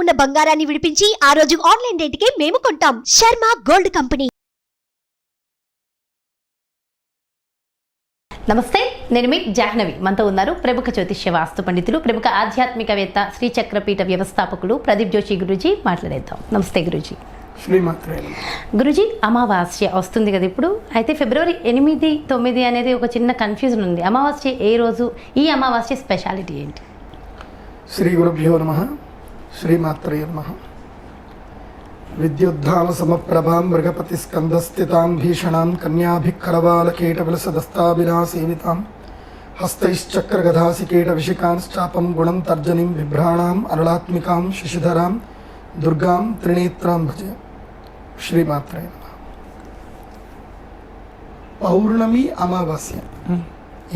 ఉన్న బంగారాన్ని విడిపించి ఆ రోజు ఆన్లైన్ రేటుకే మేము కొంటాం. Sharma gold company. నమస్తే, నేను మీ జాహ్నవి. మనతో ఉన్నారు ప్రముఖ జ్యోతిష్య వాస్తు పండితులు, ప్రముఖ ఆధ్యాత్మికవేత్త, శ్రీచక్రపీఠ వ్యవస్థాపకులు ప్రదీప్ జోషి గురూజీ. మాట్లాడేద్దాం. నమస్తే గురూజీ. గురూజీ, అమావాస్య వస్తుంది కదా ఇప్పుడు. అయితే ఫిబ్రవరి 8, 9 అనేది ఒక చిన్న కన్ఫ్యూజన్ ఉంది. అమావాస్య ఏ రోజు? ఈ అమావాస్య స్పెషాలిటీ ఏంటి? శ్రీ గురుభ్యో నమః. శ్రీమాత్రే నమః. విద్యుద్ధామ సమప్రభాం మృగపతి స్కందస్థితాం భీషణాం కన్యాభిక్కరవాలకేటవిలసదస్తాభిలాసేవితాం హస్తైశ్చక్రగధాసికేట విషికాంశ్చాపం గుణం తర్జనిం బిభ్రాణాం అరుళాత్మికాం శశిధరాం దుర్గాం త్రినేత్రాం భజే. శ్రీమాత్రే నమః. పౌర్ణమి, అమావాస్య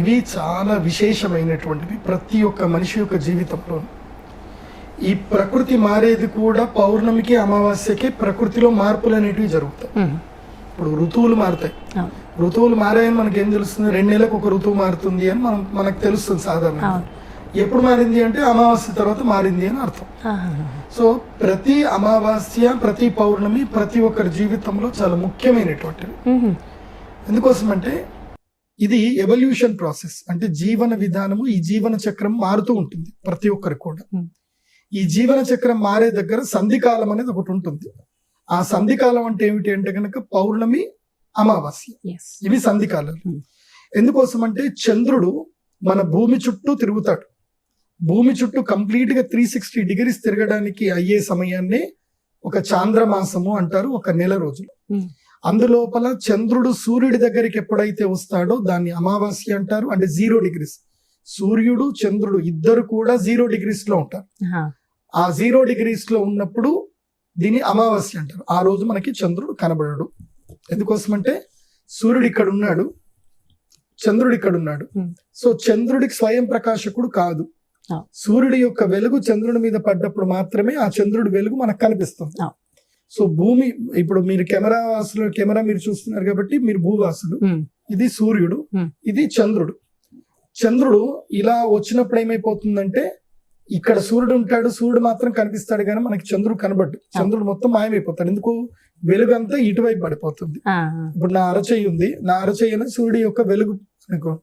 ఇవి చాలా విశేషమైనటువంటివి ప్రతి ఒక్క మనిషి యొక్క జీవితంలో. ఈ ప్రకృతి మారేది కూడా పౌర్ణమికి, అమావాస్యకి ప్రకృతిలో మార్పులు అనేటివి జరుగుతాయి. ఇప్పుడు ఋతువులు మారుతాయి. ఋతువులు మారాయని మనకి ఏం తెలుస్తుంది? 2 నెలలకు ఒక ఋతువు మారుతుంది అని మనకు తెలుస్తుంది సాధారణంగా. ఎప్పుడు మారింది అంటే అమావాస్య తర్వాత మారింది అని అర్థం. సో ప్రతి అమావాస్య, ప్రతి పౌర్ణమి ప్రతి ఒక్కరి జీవితంలో చాలా ముఖ్యమైనటువంటివి. ఎందుకోసం అంటే ఇది ఎవల్యూషన్ ప్రాసెస్. అంటే జీవన విధానము, ఈ జీవన చక్రం మారుతూ ఉంటుంది ప్రతి ఒక్కరికి కూడా. ఈ జీవన చక్రం మారే దగ్గర సంధికాలం అనేది ఒకటి ఉంటుంది. ఆ సంధికాలం అంటే ఏమిటి అంటే కనుక పౌర్ణమి, అమావాస్య ఇవి సంధికాలాలు. ఎందుకోసం అంటే చంద్రుడు మన భూమి చుట్టూ తిరుగుతాడు. భూమి చుట్టూ కంప్లీట్ గా 360 డిగ్రీస్ తిరగడానికి అయ్యే సమయాన్ని ఒక చాంద్రమాసము అంటారు, ఒక నెల రోజులు. అందులోపల చంద్రుడు సూర్యుడి దగ్గరికి ఎప్పుడైతే వస్తాడో దాన్ని అమావాస్య అంటారు. అంటే 0 డిగ్రీస్. సూర్యుడు, చంద్రుడు ఇద్దరు కూడా 0 డిగ్రీస్ లో ఉంటారు. ఆ 0 డిగ్రీస్ లో ఉన్నప్పుడు దీన్ని అమావాస్య అంటారు. ఆ రోజు మనకి చంద్రుడు కనబడడు. ఎందుకోసం అంటే సూర్యుడు ఇక్కడ ఉన్నాడు, చంద్రుడు ఇక్కడ ఉన్నాడు. సో చంద్రుడికి స్వయం ప్రకాశకుడు కాదు. సూర్యుడి యొక్క వెలుగు చంద్రుడి మీద పడ్డప్పుడు మాత్రమే ఆ చంద్రుడి వెలుగు మనకు కనిపిస్తుంది. సో భూమి, ఇప్పుడు మీరు కెమెరా మీరు చూస్తున్నారు కాబట్టి మీరు భూవాసులు. ఇది సూర్యుడు, ఇది చంద్రుడు. చంద్రుడు ఇలా వచ్చినప్పుడు ఏమైపోతుందంటే ఇక్కడ సూర్యుడు ఉంటాడు, సూర్యుడు మాత్రం కనిపిస్తాడు కానీ మనకి చంద్రుడు కనబడ్డు. చంద్రుడు మొత్తం మాయమైపోతాడు. ఎందుకు? వెలుగు అంతా ఇటువైపు పడిపోతుంది. ఇప్పుడు నా అరచేయి ఉంది, నా అరచేయి అనేది సూర్యుడి యొక్క వెలుగు అనుకో.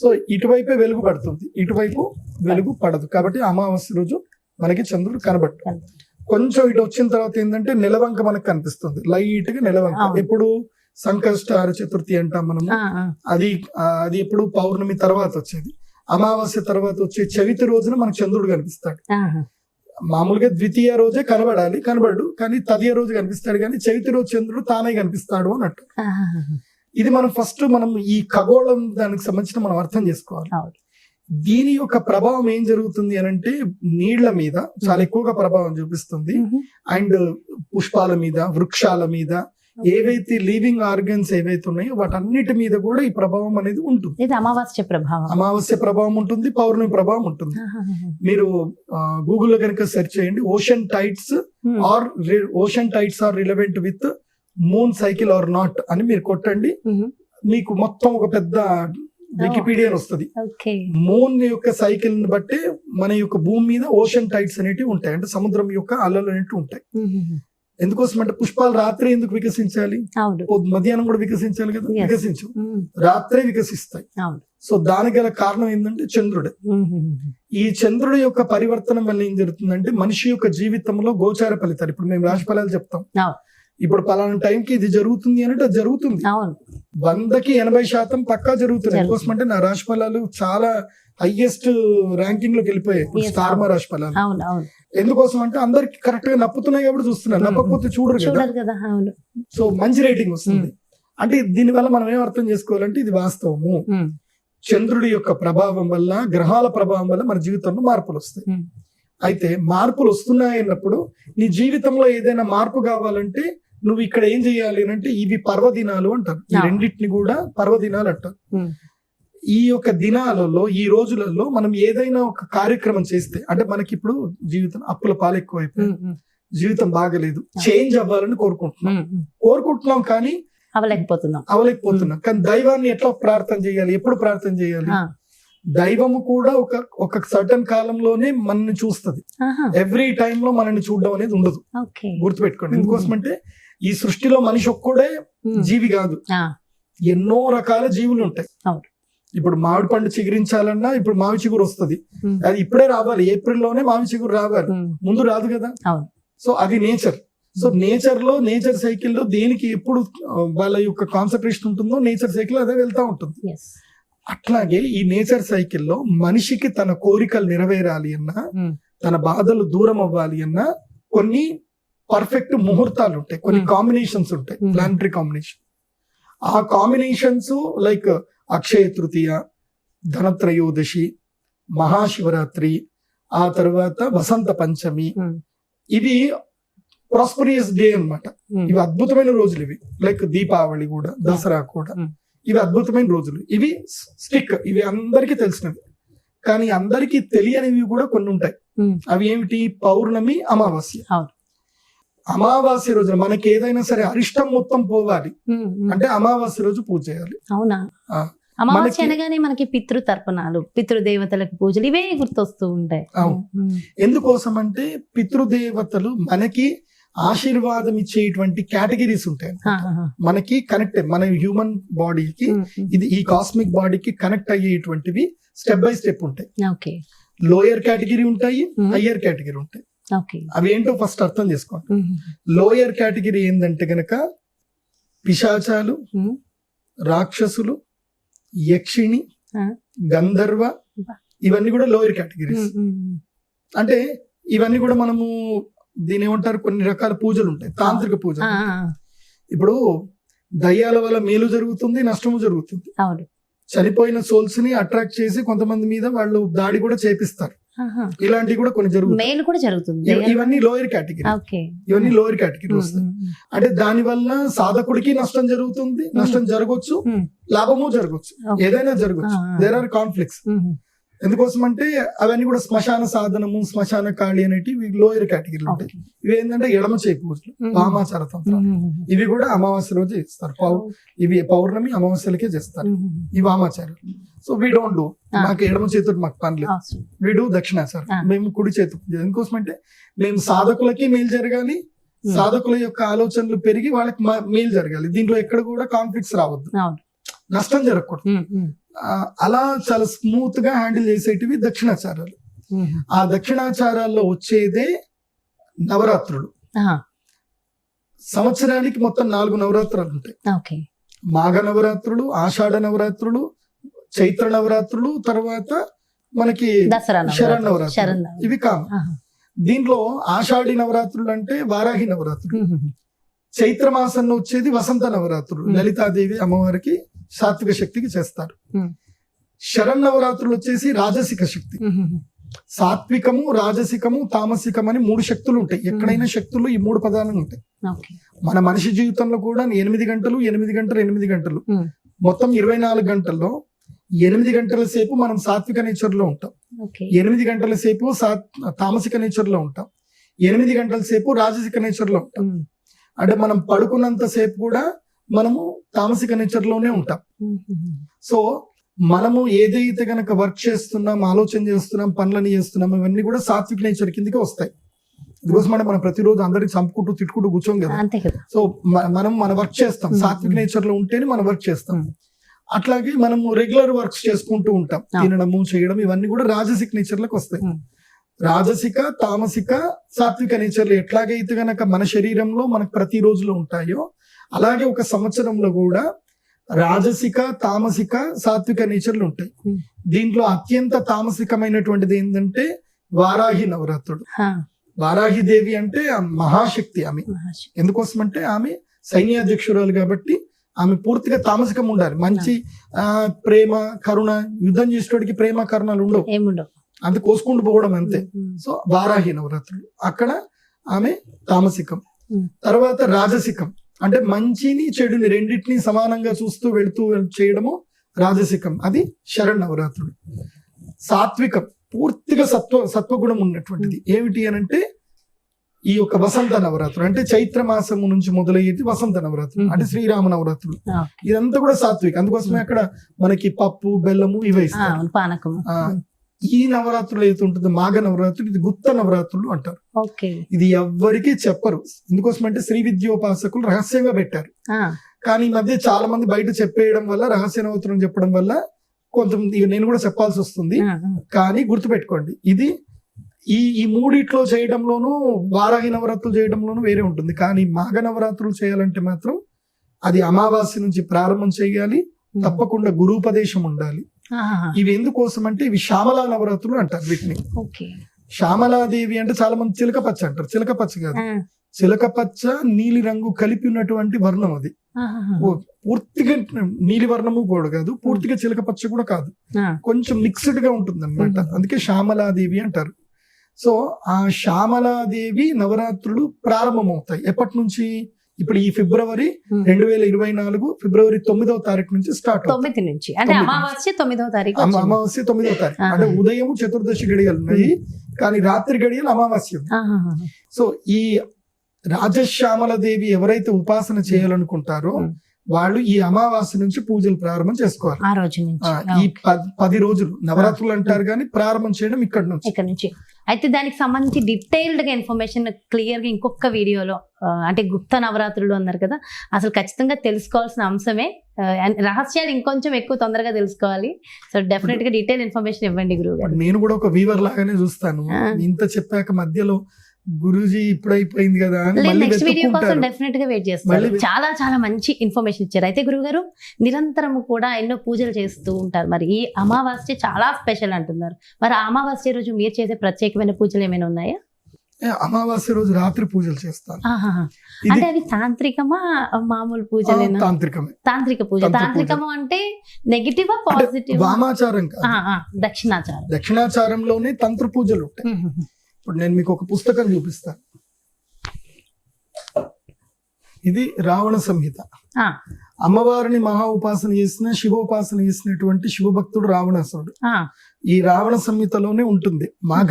సో ఇటువైపే వెలుగు పడుతుంది, ఇటువైపు వెలుగు పడదు. కాబట్టి అమావాస్య రోజు మనకి చంద్రుడు కనబడ్డు. కొంచెం ఇటు వచ్చిన తర్వాత ఏంటంటే నెలవంక మనకు కనిపిస్తుంది, లైట్ గా నెలవంక. ఎప్పుడు? సంకష్టార చతుర్థి అంటాం మనము. అది ఎప్పుడు? పౌర్ణమి తర్వాత వచ్చేది. అమావాస్య తర్వాత వచ్చే చవితి రోజున మనకు చంద్రుడు కనిపిస్తాడు. మామూలుగా ద్వితీయ రోజే కనబడు, కానీ తదియ రోజు కనిపిస్తాడు. కానీ చవితి రోజు చంద్రుడు తానే కనిపిస్తాడు అన్నట్టు. ఇది మనం ఈ ఖగోళం దానికి సంబంధించిన మనం అర్థం చేసుకోవాలి. దీని యొక్క ప్రభావం ఏం జరుగుతుంది అని అంటే నీళ్ల మీద చాలా ఎక్కువగా ప్రభావం చూపిస్తుంది. అండ్ పుష్పాల మీద, వృక్షాల మీద, ఏవైతే లివింగ్ ఆర్గన్స్ ఏవైతే ఉన్నాయో వాటన్నిటి మీద కూడా ఈ ప్రభావం అనేది ఉంటుంది. అమావాస్య ప్రభావం ఉంటుంది, పౌర్ణమి ప్రభావం ఉంటుంది. మీరు గూగుల్లో కనుక సెర్చ్ చేయండి, ocean tides are relevant with moon cycle or not అని మీరు కొట్టండి. మీకు మొత్తం ఒక పెద్ద వికీపీడియా వస్తుంది. మూన్ యొక్క సైకిల్ ని బట్టి మన యొక్క భూమి మీద ఓషన్ టైడ్స్ అనేటివి ఉంటాయి. అంటే సముద్రం యొక్క అలలు అనేటివి ఉంటాయి. ఎందుకోసం అంటే పుష్పాలు రాత్రి ఎందుకు వికసించాలి? మధ్యాహ్నం కూడా వికసించాలి కదా, వికసించు, రాత్రే వికసిస్తాయి. సో దానికి గల కారణం ఏంటంటే చంద్రుడే. ఈ చంద్రుడి యొక్క పరివర్తనం వల్ల ఏం జరుగుతుందంటే మనిషి యొక్క జీవితంలో గోచార ఫలితాలు, ఇప్పుడు మేము రాశి ఫలాలు చెప్తాం, ఇప్పుడు పలానా టైంకి ఇది జరుగుతుంది అంటే అది జరుగుతుంది. 100కి 80% పక్కా జరుగుతుంది. ఎందుకోసం అంటే నా రాశి ఫలాలు చాలా హైయెస్ట్ ర్యాంకింగ్ లోకి వెళ్ళిపోయాయి. స్టార్ రాశి ఫలాలు ఎందుకోసం అంటే అందరికి కరెక్ట్ గా నప్పుతున్నాయి కాబట్టి చూస్తున్నారు, నప్పకపోతే చూడరు కదా. సో మంచి రేటింగ్ వస్తుంది. అంటే దీని వల్ల మనం ఏం అర్థం చేసుకోవాలంటే ఇది వాస్తవము. చంద్రుడి యొక్క ప్రభావం వల్ల, గ్రహాల ప్రభావం వల్ల మన జీవితంలో మార్పులు వస్తాయి. అయితే మార్పులు వస్తున్నాయి అన్నప్పుడు నీ జీవితంలో ఏదైనా మార్పు కావాలంటే నువ్వు ఇక్కడ ఏం చేయాలి అంటే ఇవి పర్వదినాలు అంటారు. ఈ రెండింటిని కూడా పర్వదినాలు అంటారు. ఈ యొక్క దినాలలో, ఈ రోజులలో మనం ఏదైనా ఒక కార్యక్రమం చేస్తే, అంటే మనకి ఇప్పుడు జీవితం అప్పుల పాలు ఎక్కువైపోయి జీవితం బాగలేదు, చేంజ్ అవ్వాలని కోరుకుంటున్నాం కానీ అవలేకపోతున్నాం. కానీ దైవాన్ని ఎట్లా ప్రార్థన చేయాలి, ఎప్పుడు ప్రార్థన చేయాలి? దైవము కూడా ఒక సర్టన్ కాలంలోనే మనల్ని చూస్తుంది. ఎవ్రీ టైమ్ లో మనల్ని చూడడం అనేది ఉండదు, గుర్తుపెట్టుకోండి. ఎందుకోసమంటే ఈ సృష్టిలో మనిషి ఒక్కడే జీవి కాదు, ఎన్నో రకాల జీవులు ఉంటాయి. ఇప్పుడు మామిడి పండు చిగురించాలన్నా ఇప్పుడు మావి చిగురు వస్తుంది, అది ఇప్పుడే రావాలి, ఏప్రిల్లోనే మావి చిగురు రావాలి, ముందు రాదు కదా. సో అది నేచర్. సో నేచర్ సైకిల్లో దేనికి ఎప్పుడు వాళ్ళ యొక్క కాన్సన్ట్రేషన్ ఉంటుందో నేచర్ సైకిల్ అదే వెళ్తా ఉంటుంది. అట్లాగే ఈ నేచర్ సైకిల్లో మనిషికి తన కోరికలు నెరవేరాలి అన్నా, తన బాధలు దూరం అవ్వాలి అన్నా కొన్ని పర్ఫెక్ట్ ముహూర్తాలు ఉంటాయి, కొన్ని కాంబినేషన్స్ ఉంటాయి, ప్లానిటరీ కాంబినేషన్. ఆ కాంబినేషన్స్ లైక్ అక్షయ తృతీయ, ధనత్రయోదశి, మహాశివరాత్రి, ఆ తర్వాత వసంత పంచమి, ఇవి ప్రాస్పరియస్ డే అన్నమాట. ఇవి అద్భుతమైన రోజులు. ఇవి లైక్ దీపావళి కూడా, దసరా కూడా, ఇవి అద్భుతమైన రోజులు. ఇవి స్టిక్, ఇవి అందరికీ తెలిసినవి. కానీ అందరికీ తెలియనివి కూడా కొన్ని ఉంటాయి. అవి ఏమిటి? పౌర్ణమి, అమావాస్య. అమావాస్య రోజున మనకి ఏదైనా సరే అరిష్టం మొత్తం పోవాలి అంటే అమావాస్య రోజు పూజ చేయాలి. అవునా? అమావాస్య అనగానే మనకి పితృతర్పణాలు, పితృదేవతలకు పూజలు ఇవే గుర్తొస్తూ ఉంటాయి. అవును. ఎందుకోసం అంటే పితృదేవతలు మనకి ఆశీర్వాదం ఇచ్చేటువంటి కేటగిరీస్ ఉంటాయి. మనకి కనెక్ట్, మన హ్యూమన్ బాడీకి, ఇది ఈ కాస్మిక్ బాడీకి కనెక్ట్ అయ్యేటువంటివి స్టెప్ బై స్టెప్ ఉంటాయి. లోయర్ కేటగిరీ ఉంటాయి, హయ్యర్ కేటగిరీ ఉంటాయి. అవి ఏంటో ఫస్ట్ అర్థం చేసుకోండి. లోయర్ కేటగిరీ ఏంటంటే గనక పిశాచాలు, రాక్షసులు, యక్షిణి, గంధర్వ, ఇవన్నీ కూడా లోయర్ కేటగిరీస్. అంటే ఇవన్నీ కూడా మనము దీని ఏమంటారు, కొన్ని రకాల పూజలు ఉంటాయి, తాంత్రిక పూజలు. ఇప్పుడు దయ్యాల వల్ల మేలు జరుగుతుంది, నష్టము జరుగుతుంది. చనిపోయిన సోల్స్ ని అట్రాక్ట్ చేసి కొంతమంది మీద వాళ్ళు దాడి కూడా చేపిస్తారు. ఇలాంటివి కూడా కొన్ని జరుగుతుంది. ఇవన్నీ లోయర్ కేటగిరీ. ఇవన్నీ లోయర్ కేటగిరీ వస్తాయి. అంటే దాని వల్ల సాధకుడికి నష్టం జరుగుతుంది, నష్టం జరగవచ్చు, లాభము జరగవచ్చు, ఏదైనా జరగవచ్చు. There are conflicts. ఎందుకోసం అంటే అవన్నీ కూడా శ్మశాన సాధనము, శ్మశాన కాళి అనేటివి లోయర్ కేటగిరీలు ఉంటాయి. ఇవి ఏంటంటే ఎడమ చేయి పూజలు, వామాచార తంత్రాలు. ఇవి కూడా అమావాస్య రోజు చేస్తారు. ఇవి పౌర్ణమి, అమావాస్యలకే చేస్తారు ఈ వామాచారాలు. సో వీ డోంట్ డూ, మాకు ఎడమ చేతుడు మాకు పని లేదు. వీ డూ దక్షిణాచారం, మేము కుడి చేతు. ఎందుకోసం అంటే మేము సాధకులకి మేలు జరగాలి, సాధకుల యొక్క ఆలోచనలు పెరిగి వాళ్ళకి మేలు జరగాలి. దీంట్లో ఎక్కడ కూడా కాన్ఫ్లిక్ట్స్ రావద్దు, నష్టం జరగకూడదు. అలా చాలా స్మూత్ గా హ్యాండిల్ చేసేటివి దక్షిణాచారాలు. ఆ దక్షిణాచారాల్లో వచ్చేదే నవరాత్రులు. సంవత్సరానికి మొత్తం 4 నవరాత్రులు ఉంటాయి. మాఘ నవరాత్రులు, ఆషాఢ నవరాత్రులు, చైత్ర నవరాత్రులు, తర్వాత మనకి శరన్నవరాత్రులు. ఇవి కామన్. దీంట్లో ఆషాఢి నవరాత్రులు అంటే వారాహి నవరాత్రులు. చైత్ర మాసంలో వచ్చేది వసంత నవరాత్రులు, లలితాదేవి అమ్మవారికి సాత్విక శక్తికి చేస్తారు. శరన్నవరాత్రులు వచ్చేసి రాజసిక శక్తి. సాత్వికము, రాజసికము, తామసికం అని 3 శక్తులు ఉంటాయి. ఎక్కడైనా శక్తులు ఈ 3 పదాలు ఉంటాయి. మన మనిషి జీవితంలో కూడా 8 గంటలు 8 గంటలు 8 గంటలు మొత్తం 24 గంటల్లో 8 గంటల సేపు మనం సాత్విక నేచర్ లో ఉంటాం, 8 గంటల సేపు తామసిక నేచర్ లో ఉంటాం, 8 గంటల సేపు రాజసిక నేచర్ లో ఉంటాం. అంటే మనం పడుకున్నంత సేపు కూడా మనము తామసిక నేచర్ లోనే ఉంటాం. సో మనము ఏదైతే గనక వర్క్ చేస్తున్నాం, ఆలోచన చేస్తున్నాం, పనులని చేస్తున్నాం, ఇవన్నీ కూడా సాత్విక నేచర్ కిందకి వస్తాయి. అందుకోసం అంటే మనం ప్రతిరోజు అందరికి చంపుకుంటూ తిట్టుకుంటూ కూర్చోం కదా. సో మనం మన వర్క్ చేస్తాం, సాత్విక నేచర్ లో ఉంటేనే మనం వర్క్ చేస్తాం. అట్లాగే మనము రెగ్యులర్ వర్క్స్ చేసుకుంటూ ఉంటాం, తినడము, చేయడం, ఇవన్నీ కూడా రాజసిక నేచర్ లకు వస్తాయి. రాజసిక, తామసిక, సాత్విక నేచర్లు ఎట్లాగైతే గనక మన శరీరంలో మనకు ప్రతి రోజులో ఉంటాయో అలాగే ఒక సంవత్సరంలో కూడా రాజసిక, తామసిక, సాత్విక నేచర్లు ఉంటాయి. దీంట్లో అత్యంత తామసికమైనటువంటిది ఏంటంటే వారాహి నవరాత్రుడు. వారాహి దేవి అంటే మహాశక్తి ఆమె. ఎందుకోసం అంటే ఆమె సైన్యాధ్యక్షురాలు కాబట్టి ఆమె పూర్తిగా తామసికం ఉండాలి. మంచి ప్రేమ, కరుణ, యుద్ధం చేసేటోడికి ప్రేమ కరుణలు ఉండవు, అంత కోసుకుంటూ పోవడం అంతే. సో వారాహి నవరాత్రులు అక్కడ ఆమె తామసికం. తర్వాత రాజసికం అంటే మంచిని చెడుని రెండింటిని సమానంగా చూస్తూ వెళుతూ చేయడము రాజసికం, అది శరన్నవరాత్రులు. సాత్వికం పూర్తిగా సత్వగుణం ఉన్నటువంటిది ఏమిటి అనంటే ఈ యొక్క వసంత నవరాత్రులు అంటే చైత్ర మాసము నుంచి మొదలయ్యేది వసంత నవరాత్రులు అంటే శ్రీరామ నవరాత్రులు. ఇదంతా కూడా సాత్విక, అందుకోసమే అక్కడ మనకి పప్పు బెల్లము ఇవే ఇస్తారు. పానకం. ఈ నవరాత్రులు అయితే ఉంటుంది మాఘ నవరాత్రులు, ఇది గుప్త నవరాత్రులు అంటారు. ఇది ఎవ్వరికీ చెప్పరు. ఎందుకోసమంటే శ్రీ విద్యోపాసకులు రహస్యంగా పెట్టారు. కానీ ఈ మధ్య చాలా మంది బయట చెప్పేయడం వల్ల, రహస్య నవరాత్రులు చెప్పడం వల్ల కొంత నేను కూడా చెప్పాల్సి వస్తుంది. కానీ గుర్తుపెట్టుకోండి, ఇది ఈ మూడిట్లో చేయడంలోనూ వారాహి నవరాత్రులు చేయడంలోనూ వేరే ఉంటుంది. కానీ మాఘ నవరాత్రులు చేయాలంటే మాత్రం అది అమావాస్య నుంచి ప్రారంభం చేయాలి, తప్పకుండా గురూపదేశం ఉండాలి. ఇవి ఎందుకోసం అంటే ఇవి శ్యామలా నవరాత్రులు అంటారు వీటిని. శ్యామలాదేవి అంటే చాలా మంది చిలకపచ్చ అంటారు. చిలకపచ్చ కాదు, చిలకపచ్చ నీలి రంగు కలిపి ఉన్నటువంటి వర్ణం అది. పూర్తిగా నీలి వర్ణము కూడా కాదు, పూర్తిగా చిలకపచ్చ కూడా కాదు, కొంచెం మిక్స్డ్ గా ఉంటుంది అనమాట. అందుకే శ్యామలాదేవి అంటారు. సో ఆ శ్యామలాదేవి నవరాత్రులు ప్రారంభమవుతాయి ఎప్పటి నుంచి? ఇప్పుడు ఈ ఫిబ్రవరి 2024 ఫిబ్రవరి 9వ తారీఖు నుంచి స్టార్ట్. 9 నుంచి అంటే అమావాస్య 9వ తారీఖు. అమావాస్య 9వ తారీఖు అంటే ఉదయం చతుర్దశి గడియలు ఉన్నాయి, కానీ రాత్రి గడియలు అమావాస్య. సో ఈ రాజశ్యామల దేవి ఎవరైతే ఉపాసన చేయాలనుకుంటారో వాళ్ళు ఈ అమావాస్య నుంచి పూజలు ప్రారంభం చేసుకోవాలి. ఆ రోజు నుంచి ఈ 10 రోజులు నవరాత్రులు అంటారు, కానీ ప్రారంభం చేయడం ఇక్కడ నుంచి. అయితే దానికి సంబంధించి డీటెయిల్డ్ గా ఇన్ఫర్మేషన్ క్లియర్ గా ఇంకొక వీడియోలో, అంటే గుప్త నవరాత్రులు అన్నారు కదా, అసలు ఖచ్చితంగా తెలుసుకోవాల్సిన అంశమే. రహస్యాలు ఇంకొంచెం ఎక్కువ తొందరగా తెలుసుకోవాలి. సో డెఫినెట్ గా డీటెయిల్ ఇన్ఫర్మేషన్ ఇవ్వండి గురువు గారు. నేను కూడా ఒక వీవర్ లాగానే చూస్తాను. ఇంత చెప్పాక మధ్యలో గురూజీ ఇప్పుడు అయిపోయింది కదా, నెక్స్ట్ వీడియో కోసం డెఫినెట్ గా వెయిట్ చేస్తారు. చాలా చాలా మంచి ఇన్ఫర్మేషన్ ఇచ్చారు. అయితే గురువు గారు నిరంతరం కూడా ఎన్నో పూజలు చేస్తూ ఉంటారు. మరి ఈ అమావాస్య చాలా స్పెషల్ అంటున్నారు. మరి ఆ అమావాస్య రోజు మీరు చేసే ప్రత్యేకమైన పూజలు ఏమైనా ఉన్నాయా? అమావాస్య రోజు రాత్రి పూజలు చేస్తాను. అంటే అవి తాంత్రికమా మామూలు పూజలేనా? తాంత్రికమే. తాంత్రిక పూజ. తాంత్రికము అంటే నెగిటివ్ పాజిటివ్? వామాచారం కాదు, దక్షిణాచారం. దక్షిణాచారంలోనే తంత్ర పూజలు ఉంటాయి. ఇప్పుడు నేను మీకు ఒక పుస్తకం చూపిస్తాను. ఇది రావణ సంహిత. అమ్మవారిని మహా ఉపాసన చేసిన, శివోపాసన చేసినటువంటి శివభక్తుడు రావణాసురుడు. ఈ రావణ సంహితలోనే ఉంటుంది మాఘ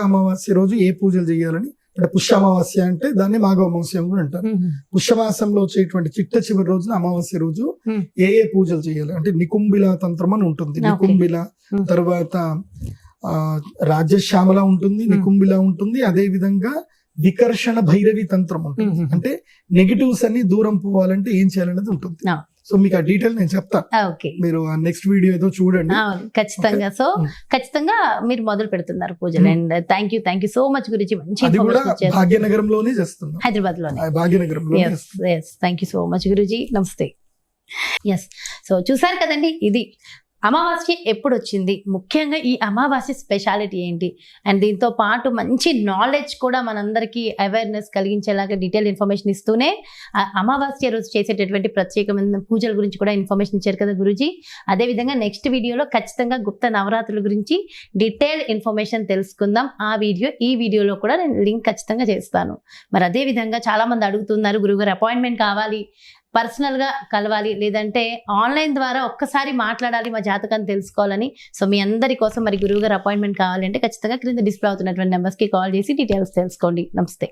అమావాస్య రోజు ఏ పూజలు చేయాలని. అంటే పుష్య అమావాస్య అంటే దాన్ని మాఘ అమావాస్య కూడా అంటారు. పుష్యమాసంలో వచ్చేటువంటి చిట్ట చివరి రోజున అమావాస్య రోజు ఏ పూజలు చేయాలి అంటే నికుంభిల తంత్రం అని ఉంటుంది. నికుంభిల తర్వాత రాజ్యశ్యామల ఉంటుంది, నికుంభిల ఉంటుంది, అదే విధంగా వికర్షణ భైరవి తంత్రం ఉంటుంది. అంటే నెగిటివ్స్ అన్ని దూరం పోవాలంటే ఏం చేయాలనేది ఉంటుంది. సో మీకు ఆ డీటెయిల్ నేను చెప్తాను, మీరు నెక్స్ట్ వీడియో ఏదో చూడండి ఖచ్చితంగా. సో ఖచ్చితంగా మీరు మొదలు పెడుతున్నారు పూజలు. And thank you so much గురించి. మంచి భాగ్యనగరంలోనే చేస్తున్నాం, హైదరాబాద్ లోనే, భాగ్యనగరంలో. థ్యాంక్ యూ సో మచ్ గురుజీ. నమస్తే. సో చూసారు కదండి, ఇది అమావాస్య ఎప్పుడు వచ్చింది, ముఖ్యంగా ఈ అమావాస్య స్పెషాలిటీ ఏంటి, అండ్ దీంతో పాటు మంచి నాలెడ్జ్ కూడా మనందరికీ అవేర్నెస్ కలిగించేలాగా డీటెయిల్ ఇన్ఫర్మేషన్ ఇస్తూనే అమావాస్య రోజు చేసేటటువంటి ప్రత్యేకమైన పూజల గురించి కూడా ఇన్ఫర్మేషన్ ఇచ్చారు కదా గురూజీ. అదేవిధంగా నెక్స్ట్ వీడియోలో ఖచ్చితంగా గుప్త నవరాత్రుల గురించి డీటెయిల్ ఇన్ఫర్మేషన్ తెలుసుకుందాం. ఈ వీడియోలో కూడా నేను లింక్ ఖచ్చితంగా చేస్తాను. మరి అదేవిధంగా చాలా మంది అడుగుతున్నారు, గురువుగారు అపాయింట్మెంట్ కావాలి, పర్సనల్ గా కలవాలి, లేదంటే ఆన్లైన్ ద్వారా ఒక్కసారి మాట్లాడాలి, మా జాతకాన్ని తెలుసుకోవాలని. సో మీ అందరి కోసం మరి గురువు గారు అపాయింట్మెంట్ కావాలంటే ఖచ్చితంగా క్రింద డిస్ప్లే అవుతున్నటువంటి నెంబర్స్ కి కాల్ చేసి డీటెయిల్స్ తెలుసుకోండి. నమస్తే.